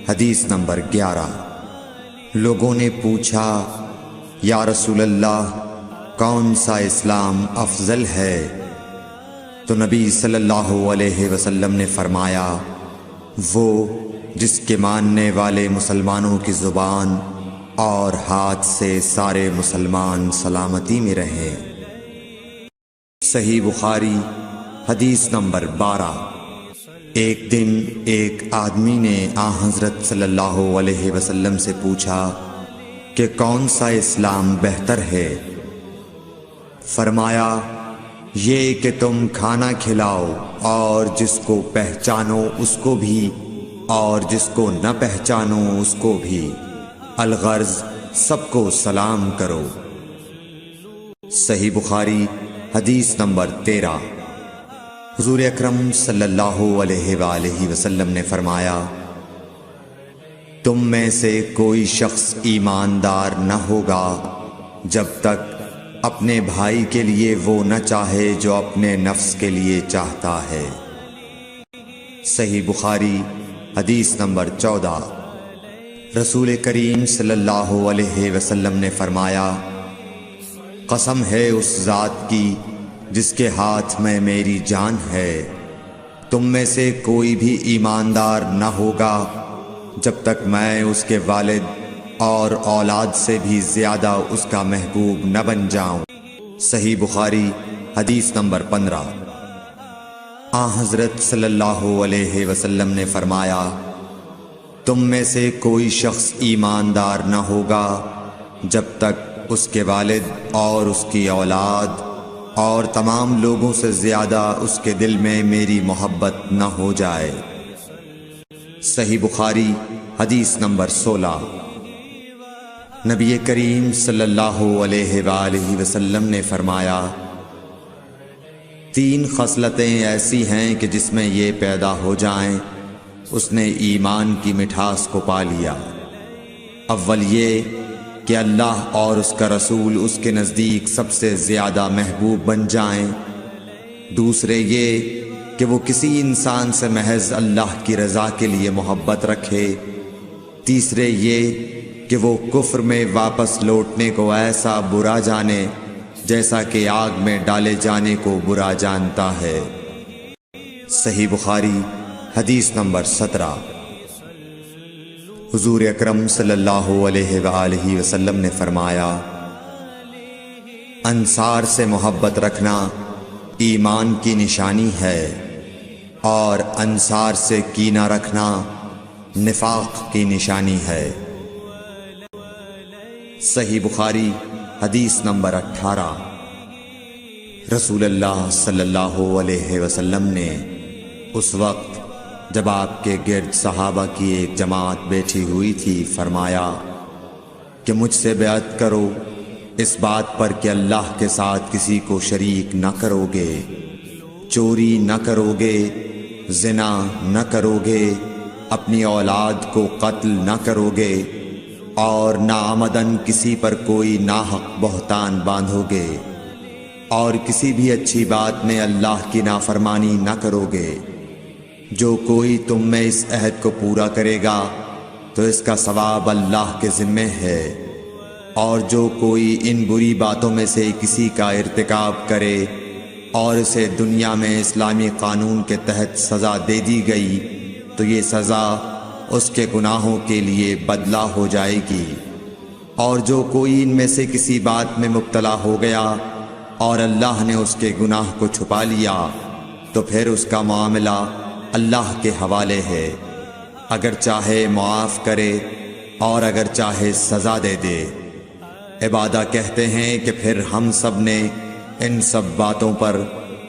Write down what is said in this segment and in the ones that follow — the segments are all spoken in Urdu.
حدیث نمبر 11۔ لوگوں نے پوچھا یا رسول اللہ کون سا اسلام افضل ہے؟ تو نبی صلی اللہ علیہ وسلم نے فرمایا وہ جس کے ماننے والے مسلمانوں کی زبان اور ہاتھ سے سارے مسلمان سلامتی میں رہیں۔ صحیح بخاری حدیث نمبر 12۔ ایک دن ایک آدمی نے حضرت صلی اللہ علیہ وسلم سے پوچھا کہ کون سا اسلام بہتر ہے؟ فرمایا یہ کہ تم کھانا کھلاؤ اور جس کو پہچانو اس کو بھی اور جس کو نہ پہچانو اس کو بھی، الغرض سب کو سلام کرو۔ صحیح بخاری حدیث نمبر 13۔ حضور اکرم صلی اللہ علیہ وآلہ وسلم نے فرمایا تم میں سے کوئی شخص ایماندار نہ ہوگا جب تک اپنے بھائی کے لیے وہ نہ چاہے جو اپنے نفس کے لیے چاہتا ہے۔ صحیح بخاری حدیث نمبر 14۔ رسول کریم صلی اللہ علیہ وسلم نے فرمایا قسم ہے اس ذات کی جس کے ہاتھ میں میری جان ہے، تم میں سے کوئی بھی ایماندار نہ ہوگا جب تک میں اس کے والد اور اولاد سے بھی زیادہ اس کا محبوب نہ بن جاؤں۔ صحیح بخاری حدیث نمبر 15۔ حضرت صلی اللہ علیہ وسلم نے فرمایا تم میں سے کوئی شخص ایماندار نہ ہوگا جب تک اس کے والد اور اس کی اولاد اور تمام لوگوں سے زیادہ اس کے دل میں میری محبت نہ ہو جائے۔ صحیح بخاری حدیث نمبر 16۔ نبی کریم صلی اللہ علیہ وآلہ وسلم نے فرمایا 3 خصلتیں ایسی ہیں کہ جس میں یہ پیدا ہو جائیں اس نے ایمان کی مٹھاس کو پا لیا۔ اول یہ کہ اللہ اور اس کا رسول اس کے نزدیک سب سے زیادہ محبوب بن جائیں۔ دوسرے یہ کہ وہ کسی انسان سے محض اللہ کی رضا کے لیے محبت رکھے۔ تیسرے یہ کہ وہ کفر میں واپس لوٹنے کو ایسا برا جانے جیسا کہ آگ میں ڈالے جانے کو برا جانتا ہے۔ صحیح بخاری حدیث نمبر 17۔ حضور اکرم صلی اللہ علیہ وآلہ وسلم نے فرمایا انصار سے محبت رکھنا ایمان کی نشانی ہے اور انصار سے کینہ رکھنا نفاق کی نشانی ہے۔ صحیح بخاری حدیث نمبر 18۔ رسول اللہ صلی اللہ علیہ وسلم نے اس وقت جب آپ کے گرد صحابہ کی ایک جماعت بیٹھی ہوئی تھی فرمایا کہ مجھ سے بیعت کرو اس بات پر کہ اللہ کے ساتھ کسی کو شریک نہ کرو گے، چوری نہ کرو گے، زنا نہ کرو گے، اپنی اولاد کو قتل نہ کرو گے اور ناعمدن کسی پر کوئی ناحق بہتان باندھو گے اور کسی بھی اچھی بات میں اللہ کی نافرمانی نہ کرو گے۔ جو کوئی تم میں اس عہد کو پورا کرے گا تو اس کا ثواب اللہ کے ذمے ہے، اور جو کوئی ان بری باتوں میں سے کسی کا ارتکاب کرے اور اسے دنیا میں اسلامی قانون کے تحت سزا دے دی گئی تو یہ سزا اس کے گناہوں کے لیے بدلہ ہو جائے گی، اور جو کوئی ان میں سے کسی بات میں مبتلا ہو گیا اور اللہ نے اس کے گناہ کو چھپا لیا تو پھر اس کا معاملہ اللہ کے حوالے ہے، اگر چاہے معاف کرے اور اگر چاہے سزا دے دے۔ عبادہ کہتے ہیں کہ پھر ہم سب نے ان سب باتوں پر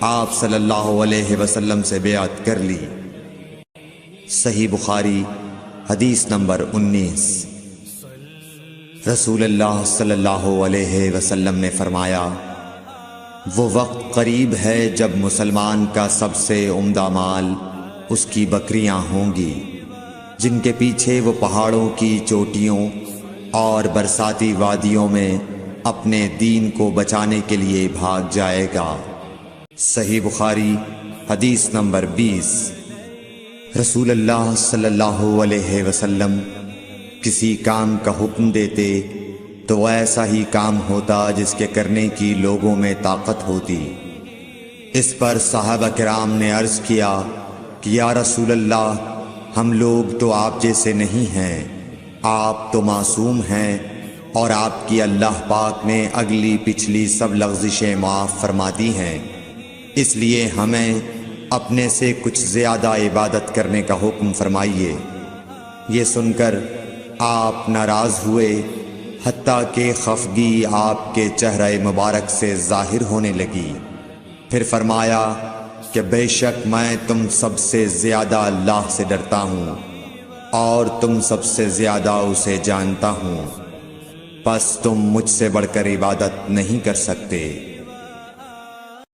آپ صلی اللہ علیہ وسلم سے بیعت کر لی۔ صحیح بخاری حدیث نمبر 19۔ رسول اللہ صلی اللہ علیہ وسلم نے فرمایا وہ وقت قریب ہے جب مسلمان کا سب سے عمدہ مال اس کی بکریاں ہوں گی جن کے پیچھے وہ پہاڑوں کی چوٹیوں اور برساتی وادیوں میں اپنے دین کو بچانے کے لیے بھاگ جائے گا۔ صحیح بخاری حدیث نمبر 20۔ رسول اللہ صلی اللہ علیہ وسلم کسی کام کا حکم دیتے تو ایسا ہی کام ہوتا جس کے کرنے کی لوگوں میں طاقت ہوتی۔ اس پر صحابہ کرام نے عرض کیا کہ یا رسول اللہ، ہم لوگ تو آپ جیسے نہیں ہیں، آپ تو معصوم ہیں اور آپ کی اللہ پاک نے اگلی پچھلی سب لغزشیں معاف فرما دی ہیں، اس لیے ہمیں اپنے سے کچھ زیادہ عبادت کرنے کا حکم فرمائیے۔ یہ سن کر آپ ناراض ہوئے، حتیٰ کہ خفگی آپ کے چہرہ مبارک سے ظاہر ہونے لگی۔ پھر فرمایا کہ بے شک میں تم سب سے زیادہ اللہ سے ڈرتا ہوں اور تم سب سے زیادہ اسے جانتا ہوں، پس تم مجھ سے بڑھ کر عبادت نہیں کر سکتے۔